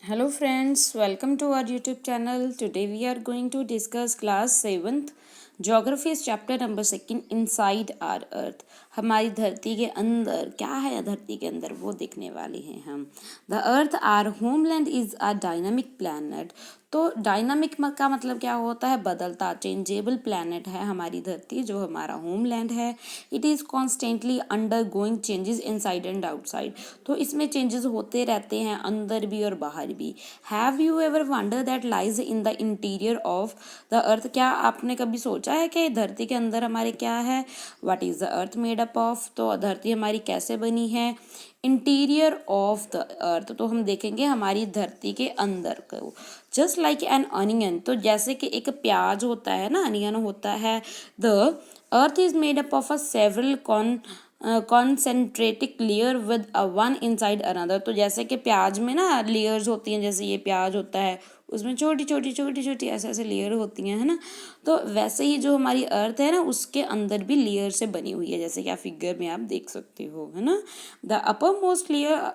Hello friends, welcome to our YouTube channel. Today we are going to discuss class 7th Geography chapter number 2 Inside our Earth. हमारी धरती के अंदर क्या है, धरती के अंदर वो देखने वाले हैं हम. The Earth our homeland is a dynamic planet. तो डायनामिक का मतलब क्या होता है, बदलता, चेंजेबल प्लैनेट है हमारी धरती जो हमारा होमलैंड है. It is constantly under going changes inside and outside. तो इसमें चेंजेस होते रहते हैं अंदर भी और बाहर भी. Have you ever wonder that lies in the interior of the अर्थ. क्या आपने कभी सोचा है कि धरती के अंदर हमारे क्या है. What is the earth made up of. तो धरती हमारी कैसे बनी है. इंटीरियर ऑफ द अर्थ, तो हम देखेंगे हमारी धरती के अंदर को. जस्ट लाइक एन अनियन, तो जैसे कि एक प्याज होता है ना, अनियन होता है. The earth is made up of a several कॉन्सेंट्रेटिक layer with a one inside another. तो जैसे कि प्याज में ना लेयर्स होती हैं, जैसे ये प्याज होता है उसमें छोटी छोटी ऐसे ऐसे लेयर होती हैं, है ना. तो वैसे ही जो हमारी अर्थ है ना, उसके अंदर भी लेयर से बनी हुई है, जैसे कि आप फिगर में आप देख सकते हो, है ना. The upper most layer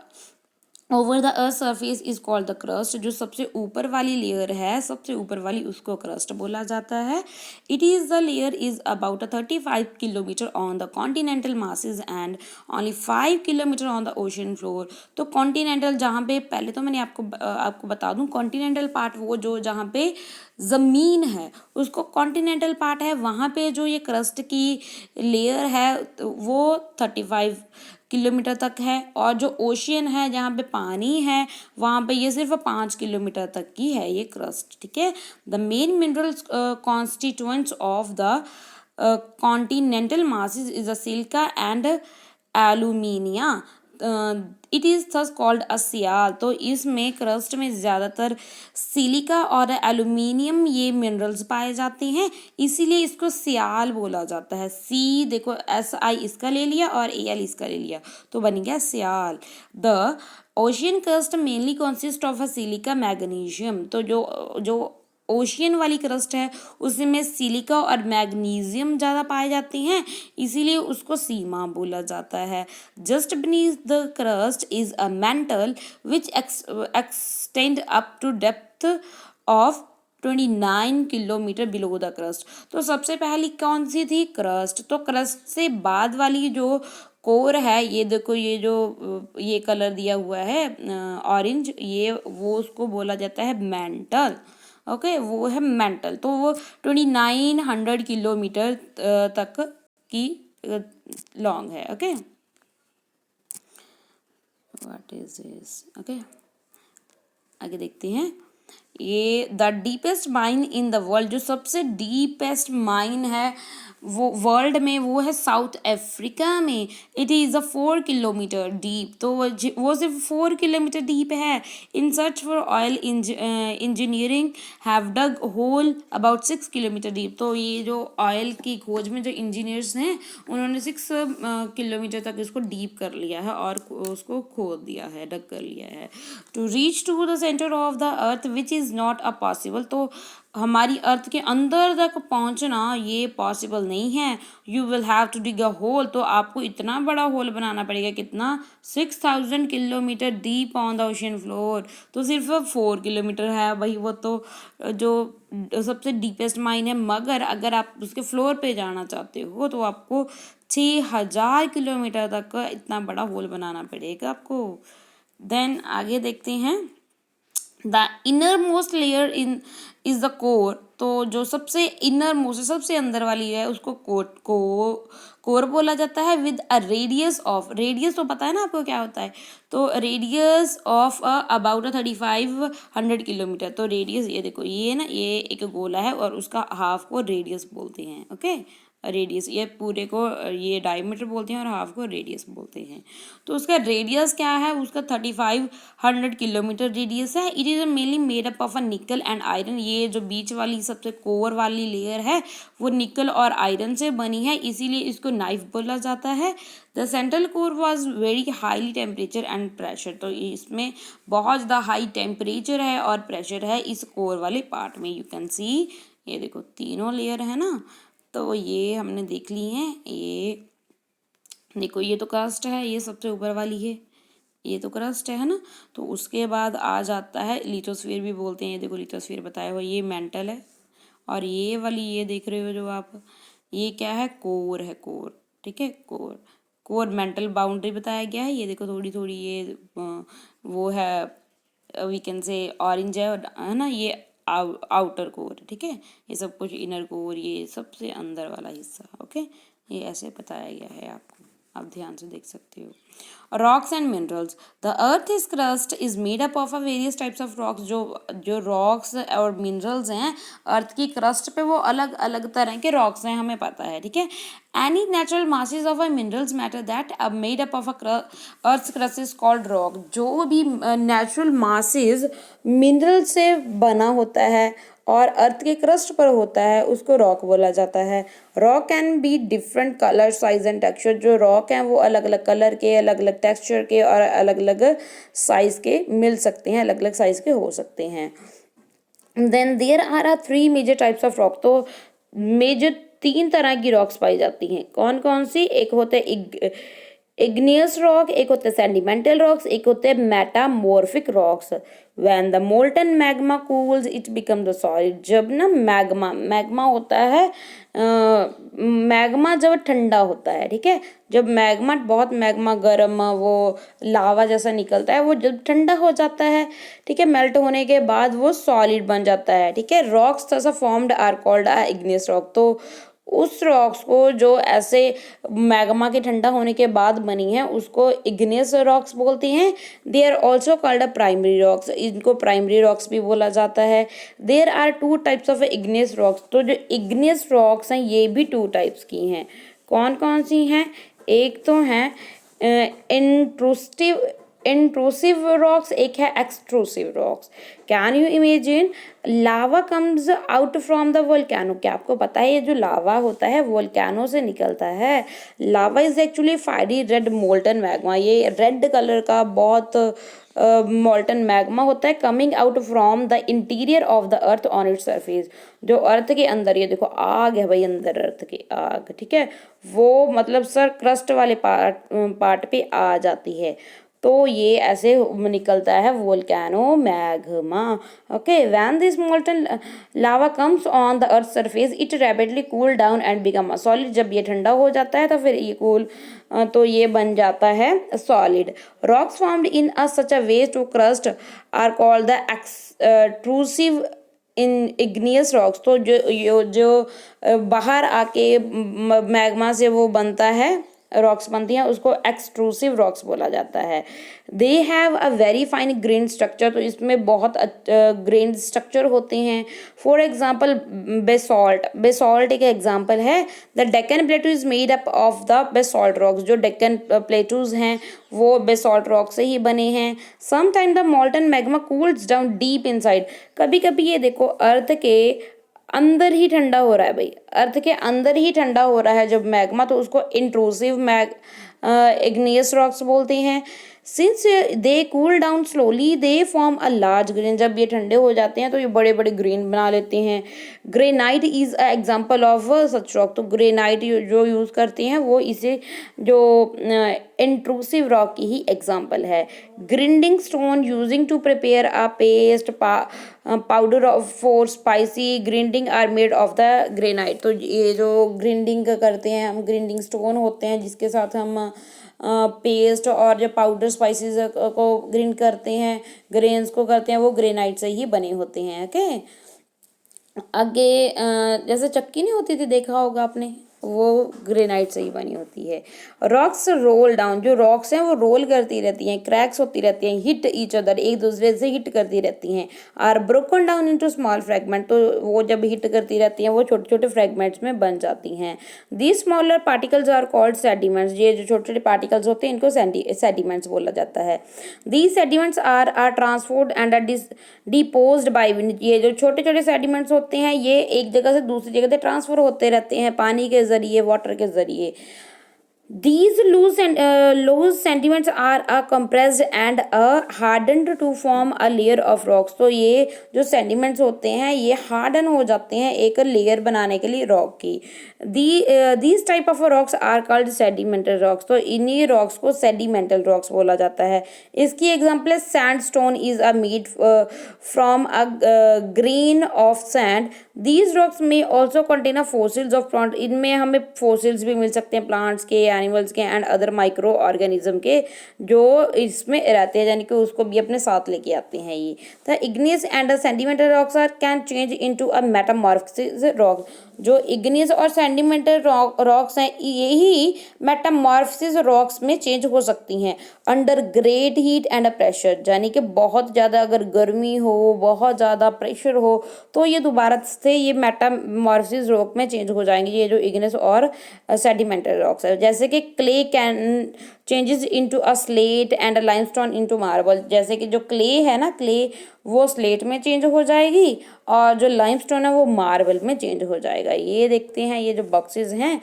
over the earth surface is called the crust. जो सबसे ऊपर वाली लेयर है, सबसे ऊपर वाली, उसको क्रस्ट बोला जाता है. It is the layer is about 35 kilometre on the continental masses and only 5 kilometre on the ocean floor. तो कॉन्टिनेंटल जहाँ पे, पहले तो मैंने आपको बता दूं, कॉन्टिनेंटल पार्ट वो जो जहाँ पे ज़मीन है उसको कॉन्टिनेंटल पार्ट है. वहाँ पे जो ये क्रस्ट की लेयर है वो 35 किलोमीटर तक है. और जो ओशियन है, जहाँ पे पानी है, वहाँ पे ये सिर्फ 5 किलोमीटर तक की है ये क्रस्ट. ठीक है. The main minerals constituents of the continental masses is a silica and alumina. It is thus called a sial. तो इसमें क्रस्ट में ज़्यादातर सिलिका और एल्यूमिनियम ये मिनरल्स पाए जाते हैं, इसीलिए इसको सियाल बोला जाता है. सी देखो, SI इसका ले लिया और AL इसका ले लिया, तो बन गया sial. The ocean crust mainly consist of a silica magnesium. तो जो ओशियन वाली क्रस्ट है उसमें सिलिका और मैग्नीशियम ज़्यादा पाए जाते हैं, इसीलिए उसको सीमा बोला जाता है. Just beneath the crust is a mantle which extend up to depth of 29 kilometre below the crust. तो सबसे पहली कौन सी थी, क्रस्ट. तो क्रस्ट से बाद वाली जो कोर है, ये देखो, ये जो ये कलर दिया हुआ है ऑरेंज, ये वो उसको बोला जाता है मैंटल. ओके, वो है मेंटल. तो वो 2900 किलोमीटर तक की लॉन्ग है. Okay, what is this. Okay, आगे देखते हैं. ये the deepest mine in the world, जो सबसे डीपेस्ट माइन है वो वर्ल्ड में, वो है साउथ अफ्रीका में. It is a 4 kilometre deep. तो वो सिर्फ 4 किलोमीटर डीप है. In search for oil engineering have dug hole about 6 kilometre deep. तो ये जो ऑयल की खोज में जो इंजीनियर्स हैं, उन्होंने 6 किलोमीटर तक इसको डीप कर लिया है और उसको खोद दिया है, डग कर लिया है. To reach to the centre of the earth which is not a possible. तो हमारी अर्थ के अंदर तक पहुंचना ये पॉसिबल नहीं है. You will have to dig a hole. तो आपको इतना बड़ा होल बनाना पड़ेगा, कितना, 6000 kilometre deep on the ocean floor. तो सिर्फ 4 किलोमीटर है भाई, वो तो जो सबसे डीपेस्ट माइन है. मगर अगर आप उसके फ्लोर पे जाना चाहते हो तो आपको 6000 किलोमीटर तक इतना बड़ा होल बनाना पड़ेगा आपको. देन आगे देखते हैं. The inner most layer in is the core. तो जो सबसे इनर मोस्ट, सबसे अंदर वाली है, उसको कोर बोला जाता है. With a radius of, radius तो पता है ना आपको क्या होता है. तो रेडियस ऑफ अबाउट 3500 किलोमीटर. तो रेडियस, ये देखो, ये ना, ये एक गोला है और उसका हाफ को रेडियस बोलते हैं. ओके, रेडियस, ये पूरे को ये डायमीटर बोलते हैं और हाफ को रेडियस बोलते हैं. तो उसका रेडियस क्या है, उसका 3500 किलोमीटर रेडियस है. It is mainly made up of अ निकल एंड आयरन. ये जो बीच वाली सबसे कोर वाली लेयर है वो निकल और आयरन से बनी है, इसीलिए इसको नाइफ बोला जाता है. The central core was very highly temperature and pressure. तो इसमें बहुत ज़्यादा हाई टेम्परेचर है और प्रेशर है इस कोर वाले पार्ट में. यू कैन सी, ये देखो तीनों लेयर है ना, तो ये हमने देख ली हैं. ये देखो, ये तो कास्ट है, ये सबसे ऊपर वाली है. ये तो क्रस्ट है ना। तो उसके बाद आ जाता है लिथोस्फीयर भी बोलते हैं, ये देखो लिथोस्फीयर बताया हुआ, ये मेंटल है। और ये वाली ये देख रहे हो जो आप, ये क्या है, कोर है, कोर, ठीक है, कोर। कोर मेंटल बाउंड्री बताया गया है, ये देखो थोड़ी थोड़ी ये वो है, वी कैन से ऑरेंज है ना, ये आउटर कोर, ठीक है, ये सब कुछ इनर कोर, ये सबसे अंदर वाला हिस्सा, ओके। ये ऐसे बताया गया है आपको, आप ध्यान से देख सकते हो। Rocks and minerals, the earth is crust is made up of a various types of rocks. जो जो रॉक्स और मिनरल्स हैं अर्थ की क्रस्ट पे, वो अलग अलग तरह के रॉक्स हैं, हमें पता है, ठीक है। Any natural masses of a minerals matter that are made up of a earth crust is called rock. जो भी नेचुरल मासेस मिनरल से बना होता है और अर्थ के क्रस्ट पर होता है, उसको रॉक बोला जाता है। Rock can be different colour, size and texture. जो रॉक हैं वो अलग अलग कलर के, अलग अलग टेक्सचर के और अलग अलग साइज के मिल सकते हैं, अलग अलग साइज के हो सकते हैं। Then there are are 3 major types of rock. तो मेजर 3 तरह की रॉक्स पाई जाती हैं। कौन कौन सी? एक होते हैं इग्नियस रॉक, एक होते हैं सेडिमेंटल रॉक्स, एक होते हैं metamorphic rocks. When the molten magma cools it become the solid. जब ना मैग्मा होता है, मैग्मा जब ठंडा होता है, ठीक है, जब मैग्मा बहुत मैग्मा गर्म वो लावा जैसा निकलता है, वो जब ठंडा हो जाता है, ठीक है, मेल्ट होने के बाद वो सॉलिड बन जाता है, ठीक है। Rocks thus formed are called igneous rock. तो उस रॉक्स को जो ऐसे मैग्मा के ठंडा होने के बाद बनी है, उसको इग्नियस रॉक्स बोलते हैं। They are also called a primary rocks. इनको प्राइमरी रॉक्स भी बोला जाता है। There are 2 types of igneous rocks. तो जो इग्नियस रॉक्स हैं ये भी 2 टाइप्स की हैं। कौन कौन सी हैं? एक तो हैं इंट्रूसिव रॉक्स, एक है extrusive rocks. Can you imagine lava comes out from the volcano. क्या आपको पता है ये जो लावा होता है वोल्केनो से निकलता है? Lava is actually fiery red molten magma. ये रेड कलर का बहुत मोल्टन मैग्मा होता है, coming out from the interior of the earth on its surface. जो अर्थ के अंदर, ये देखो आग है भाई, अंदर अर्थ की आग, ठीक है, वो मतलब सर क्रस्ट वाले पार्ट पे आ जाती है। तो ये ऐसे निकलता है volcano magma, okay. When this molten lava comes on the earth surface it rapidly cool down and become a solid. जब ये ठंडा हो जाता है तो फिर ये तो ये बन जाता है solid. Rocks formed in a such a way to crust are called the extrusive in igneous rocks. तो जो बाहर आके मैग्मा से वो बनता है, रॉक्स बनती हैं, उसको एक्सट्रूसिव रॉक्स बोला जाता है। They have a very fine grain structure. तो इसमें बहुत ग्रेन स्ट्रक्चर होते हैं। फॉर एग्जाम्पल बेसॉल्ट, बेसॉल्ट एक एग्जाम्पल है। The Deccan प्लेटू is made up of the basalt rocks. जो डेक्कन प्लेटूज हैं वो बेसॉल्ट रॉक से ही बने हैं। Sometime the molten magma cools down deep inside. कभी कभी ये देखो अर्थ के अंदर ही ठंडा हो रहा है भाई, अर्थ के अंदर ही ठंडा हो रहा है जब मैग्मा, तो उसको इंट्रूसिव इग्नियस रॉक्स बोलते हैं। Since they cool down slowly they form a large grain. जब ये ठंडे हो जाते हैं तो ये बड़े बड़े ग्रेन बना लेते हैं। Granite is a example of such rock. तो ग्रेनाइट जो यूज करते हैं वो इसे जो इंट्रूसिव रॉक की ही एग्जाम्पल है। Grinding stone using to prepare a paste powder of for spicy grinding are made of the granite. तो ये जो ग्रिंडिंग करते हैं हम, ग्रिंडिंग स्टोन होते हैं जिसके साथ हम पेस्ट और जो पाउडर स्पाइसेस को ग्रिंड करते हैं, ग्रेन्स को करते हैं, वो ग्रेनाइट से ही बने होते हैं, ओके। आगे जैसे चक्की नहीं होती थी, देखा होगा आपने, वो ग्रेनाइट से ही बनी होती है। Rocks roll down. जो रॉक्स हैं वो रोल करती रहती हैं, क्रैक्स होती रहती हैं, हिट ईच अदर, एक दूसरे से हिट करती रहती हैं। Are broken down into small fragment. तो वो जब हिट करती रहती हैं वो छोटे छोटे फ्रैगमेंट्स में बन जाती हैं। These smaller particles are called sediments. ये जो छोटे छोटे पार्टिकल्स होते हैं इनको सेडिमेंट्स बोला जाता है। These sediments are transport and are deposed by wind. ये जो छोटे छोटे सेडिमेंट्स होते हैं ये एक जगह से दूसरी जगह से ट्रांसफर होते रहते हैं पानी के जरिए, वाटर के जरिए। These loose sediments are compressed and hardened to form a layer of rocks. तो ये जो sediments होते हैं ये harden हो जाते हैं एक layer बनाने के लिए rock की. These type of rocks are called sedimentary rocks. तो इन्हीं rocks को sedimental rocks बोला जाता है. इसकी example है sandstone is a made from a grain of sand. These rocks may also contain a fossils of plant. इनमें हमें fossils भी मिल सकते हैं plants के, animals के and other micro organism के जो इसमें रहते हैं, यानी कि उसको भी अपने साथ लेके आते हैं ये. The igneous and sedimentary rocks can change into a metamorphosis rock. जो igneous और sedimentary rocks हैं यही metamorphosis rocks में change हो सकती हैं under great heat and pressure. यानी कि बहुत ज़्यादा अगर गर्मी हो, बहुत ज़्यादा प्रेशर हो तो ये दोबारा से ये मेटामॉर्फोसिस रॉक में चेंज हो जाएंगे, ये जो इग्नेस और सेडिमेंटरी रॉक्स है. जैसे कि clay can changes into a slate and limestone into marble. जैसे कि जो क्ले है ना, क्ले वो स्लेट में चेंज हो जाएगी और जो लाइमस्टोन है वो मार्बल में चेंज हो जाएगा. ये देखते हैं ये जो बॉक्सेस हैं.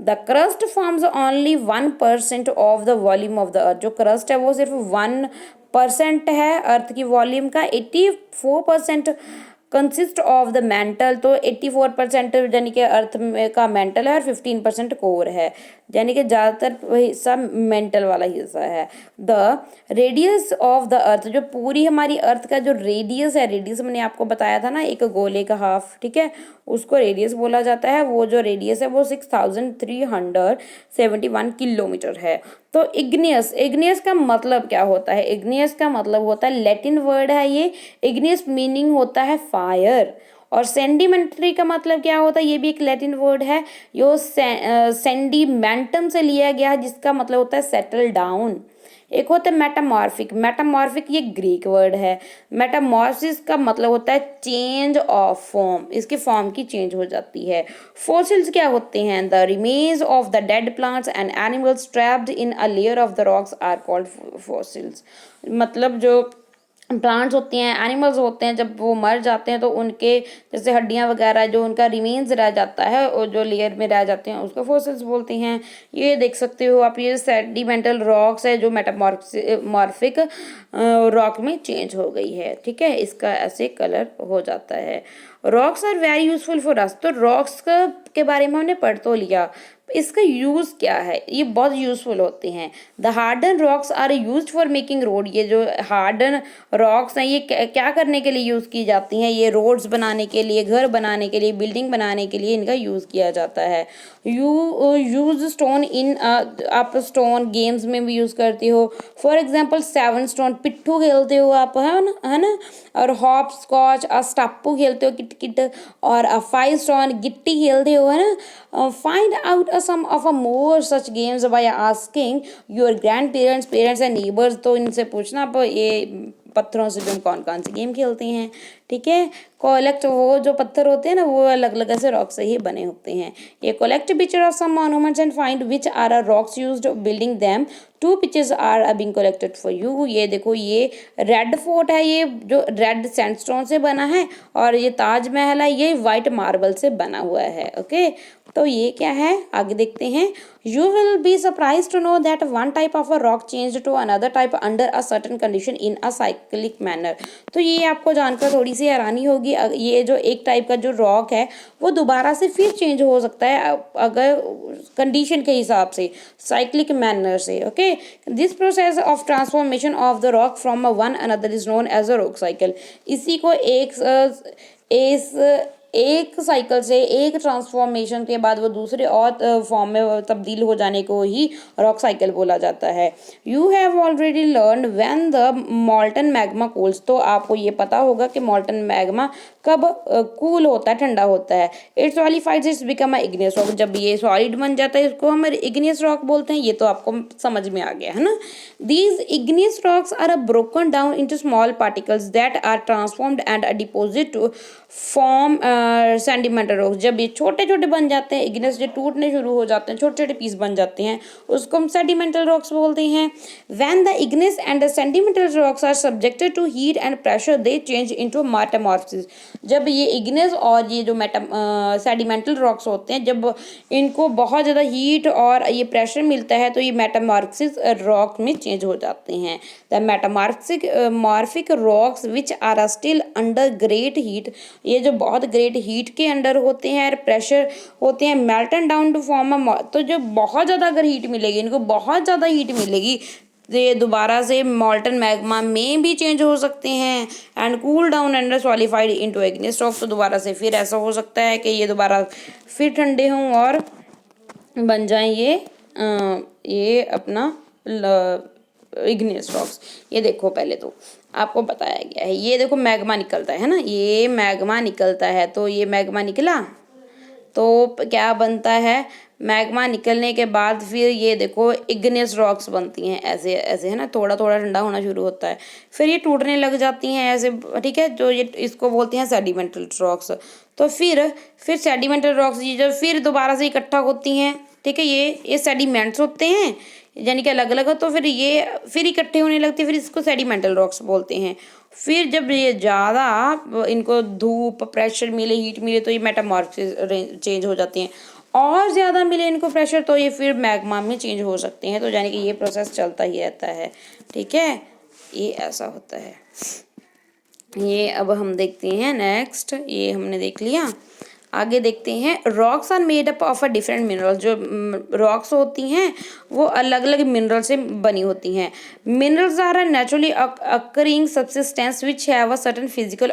The crust forms only 1% of the volume of the अर्थ. जो क्रस्ट है वो सिर्फ 1% है अर्थ की वॉल्यूम का. 84% कंसिस्ट ऑफ द मेंटल. तो 84% यानी कि अर्थ में का मेंटल है और 15% कोर है, यानी कि ज़्यादातर हिस्सा मेंटल वाला हिस्सा है. द रेडियस ऑफ द अर्थ. जो पूरी हमारी अर्थ का जो रेडियस है, रेडियस मैंने आपको बताया था ना एक गोले का हाफ, ठीक है, उसको रेडियस बोला जाता है. वो जो रेडियस है वो 6371 किलोमीटर है. तो इग्नियस, इग्नियस का मतलब क्या होता है? इग्नियस का मतलब होता है, लैटिन वर्ड है ये. इग्नियस मीनिंग होता है फायर. और सेंडिमेंटरी का मतलब क्या होता है? ये भी एक लैटिन वर्ड है. यो सेंडिमेंटम से लिया गया है जिसका मतलब होता है सेटल डाउन. एक होता है मेटामॉर्फिक. मेटामॉर्फिक ये ग्रीक वर्ड है. मेटामॉर्फिस का मतलब होता है चेंज ऑफ फॉर्म, इसकी फॉर्म की चेंज हो जाती है. फॉसिल्स क्या होते हैं? The remains of the dead plants and animals trapped in a layer of the rocks are called fossils. मतलब जो प्लांट्स होते हैं, एनिमल्स होते हैं, जब वो मर जाते हैं तो उनके जैसे हड्डियां वगैरह जो उनका रिमेन्स रह जाता है और जो लेयर में रह जाते हैं उसको फॉसिल्स बोलते हैं. ये देख सकते हो आप, ये सेडिमेंटल रॉक्स है जो मेटामॉर्फिक रॉक में चेंज हो गई है. ठीक है, इसका ऐसे कलर हो जाता है. Rocks are very useful for us. तो रॉक्स के बारे में हमने पढ़ तो लिया, इसका यूज़ क्या है? ये बहुत यूज़फुल होते हैं. The harden rocks are used for making road. ये जो हार्डन रॉक्स हैं ये क्या करने के लिए यूज़ की जाती हैं? ये रोड्स बनाने के लिए, घर बनाने के लिए, बिल्डिंग बनाने के लिए इनका यूज़ किया जाता है. यूज स्टोन इन आप स्टोन गेम्स में भी यूज़ करते हो. फॉर एग्जाम्पल 7 स्टोन पिट्ठू खेलते हो आप, है ना. और हॉप स्कॉच और स्टापू खेलते हो, किट किट. और 5 स्टोन गिट्टी खेलते हो, है ना. Find out some of a more such games by asking your grandparents, parents and neighbors. तो इनसे पूछना आप ये पत्थरों से भी हम कौन कौन से गेम खेलते हैं. ठीक है, कलेक्ट वो जो पत्थर होते हैं ना वो अलग अलग ऐसे रॉक से ही बने होते हैं. ये collect picture of some monuments and find which are a rocks used building them. 2 pictures are being collected for you. ये देखो, ये रेड फोर्ट है, ये जो रेड सैंडस्टोन से बना है, और ये ताजमहल है, ये वाइट मार्बल से बना हुआ है. ओके, तो ये क्या है आगे देखते हैं. You will be surprised to know that one type of a rock changed to another type under a certain condition in a cyclic manner. तो ये आपको जानकर थोड़ी सी हैरानी होगी. ये जो एक टाइप का जो रॉक है वो दोबारा से फिर चेंज हो सकता है अगर कंडीशन के हिसाब से, साइक्लिक मैनर से. Okay, this process of transformation of the rock from one another is known as a rock cycle. इसी को एक साइकिल से, एक ट्रांसफॉर्मेशन के बाद वो दूसरे और फॉर्म में तब्दील हो जाने को ही रॉक साइकिल बोला जाता है. You have already learn when the मॉल्टन magma cools. तो आपको ये पता होगा कि मॉल्टन मैग्मा कब कूल होता है, ठंडा होता है. It solidifies, it's become a igneous rock. जब ये सॉलिड बन जाता है इसको हम इग्नियस रॉक बोलते हैं. ये तो आपको समझ में आ गया है ना. These igneous rocks are broken down into small particles that are transformed and deposit to form sedimental rocks, जब ये छोटे छोटे बन जाते हैं, इग्नेस जो टूटने शुरू हो जाते हैं, छोटे छोटे पीस बन जाते हैं, उसको हम सेडिमेंटल रॉक्स बोलते हैं। When the igneous and the sedimental rocks are subjected to heat and pressure they change into metamorphosis. जब ये इग्नेस और ये जो सेडिमेंटल रॉक्स होते हैं, जब इनको बहुत ज़्यादा हीट और ये प्रेशर मिलता है तो ये मेटामॉर्फोसिस रॉक में चेंज हो जाते हैं। The metamorphic rocks which are still under great heat, ये जो बहुत ग्रेट हीट के अंडर होते हैं और प्रेशर होते हैं, मेल्टन डाउन टू फॉर्म अ, तो जो बहुत ज़्यादा अगर हीट मिलेगी, इनको बहुत ज़्यादा हीट मिलेगी तो ये दोबारा से मॉल्टन मैग्मा में भी चेंज हो सकते हैं। And cool down and solidified into igneous rock, तो दोबारा से फिर ऐसा हो सकता है कि ये दोबारा फिर ठंडे हों और बन जाएं ये अपना इग्निस रॉक्स। ये देखो, पहले तो आपको बताया गया है, ये देखो मैग्मा निकलता है ना, ये मैग्मा निकलता है, तो ये मैग्मा निकला तो क्या बनता है, मैग्मा निकलने के बाद फिर ये देखो इग्नियस रॉक्स बनती हैं, ऐसे ऐसे है ना, थोड़ा थोड़ा ठंडा होना शुरू होता है, फिर ये टूटने लग जाती हैं ऐसे, ठीक है, तो ये इसको बोलते हैं सेडिमेंटल रॉक्स। तो फिर सेडिमेंटल रॉक्स ये जब फिर दोबारा से इकट्ठा होती हैं, ठीक है, ये सेडिमेंट्स होते हैं यानी कि अलग अलग हो, तो फिर ये फिर इकट्ठे होने लगते हैं, फिर इसको सेडिमेंटल रॉक्स बोलते हैं। फिर जब ये ज़्यादा इनको धूप प्रेशर मिले, हीट मिले, तो ये मेटामॉर्फोसिस चेंज हो जाते हैं, और ज़्यादा मिले इनको प्रेशर तो ये फिर मैग्मा में चेंज हो सकते हैं। तो यानी कि ये प्रोसेस चलता ही रहता है, ठीक है, ये ऐसा होता है। ये अब हम देखते हैं नेक्स्ट, ये हमने देख लिया, आगे देखते हैं। Rocks are made up of a different mineral, जो रॉक्स होती हैं वो अलग अलग मिनरल से बनी होती हैं। Minerals are naturally occurring substance which have a certain physical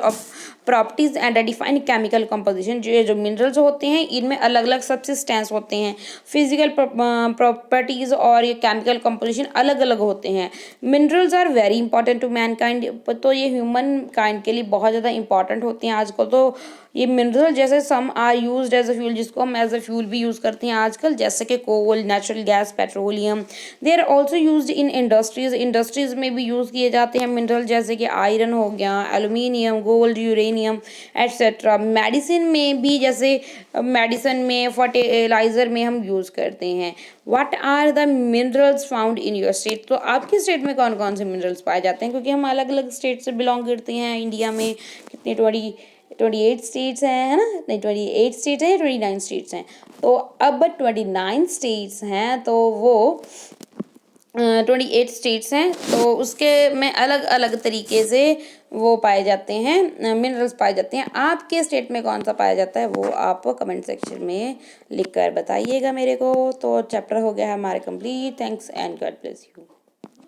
properties and a defined chemical composition. जो मिनरल्स होते हैं इनमें अलग अलग सब्सटेंस होते हैं, फिजिकल प्रॉपर्टीज और ये केमिकल कंपोजिशन अलग अलग होते हैं। Minerals are very important to mankind, तो ये ह्यूमन काइंड के लिए बहुत ज़्यादा इंपॉर्टेंट होते हैं आजकल। तो ये मिनरल जैसे some are used as a fuel, जिसको हम एज अ फ्यूल भी यूज़ करते हैं आजकल, जैसे कि coal, natural gas, petroleum. They are also used in industries में भी यूज़ किए जाते हैं मिनरल, जैसे कि आयरन हो गया, aluminium, gold, uranium etcetera. Medicine में भी, जैसे मेडिसिन में, फर्टिलाइजर में हम यूज़ करते हैं। What are the minerals found in your state, तो आपकी स्टेट में कौन कौन से मिनरल्स पाए जाते हैं, क्योंकि हम अलग अलग स्टेट से बिलोंग करते हैं। इंडिया में कितने 28 स्टेट्स हैं, है ना, नहीं 28 स्टेट्स हैं, 29 स्टेट्स हैं। तो अब 29 स्टेट्स हैं, तो वो 28 स्टेट्स हैं, तो उसके में अलग अलग तरीके से वो पाए जाते हैं, मिनरल्स पाए जाते हैं। आपके स्टेट में कौन सा पाया जाता है वो आप कमेंट सेक्शन में लिख कर बताइएगा मेरे को। तो चैप्टर हो गया है हमारे complete. Thanks and God bless you.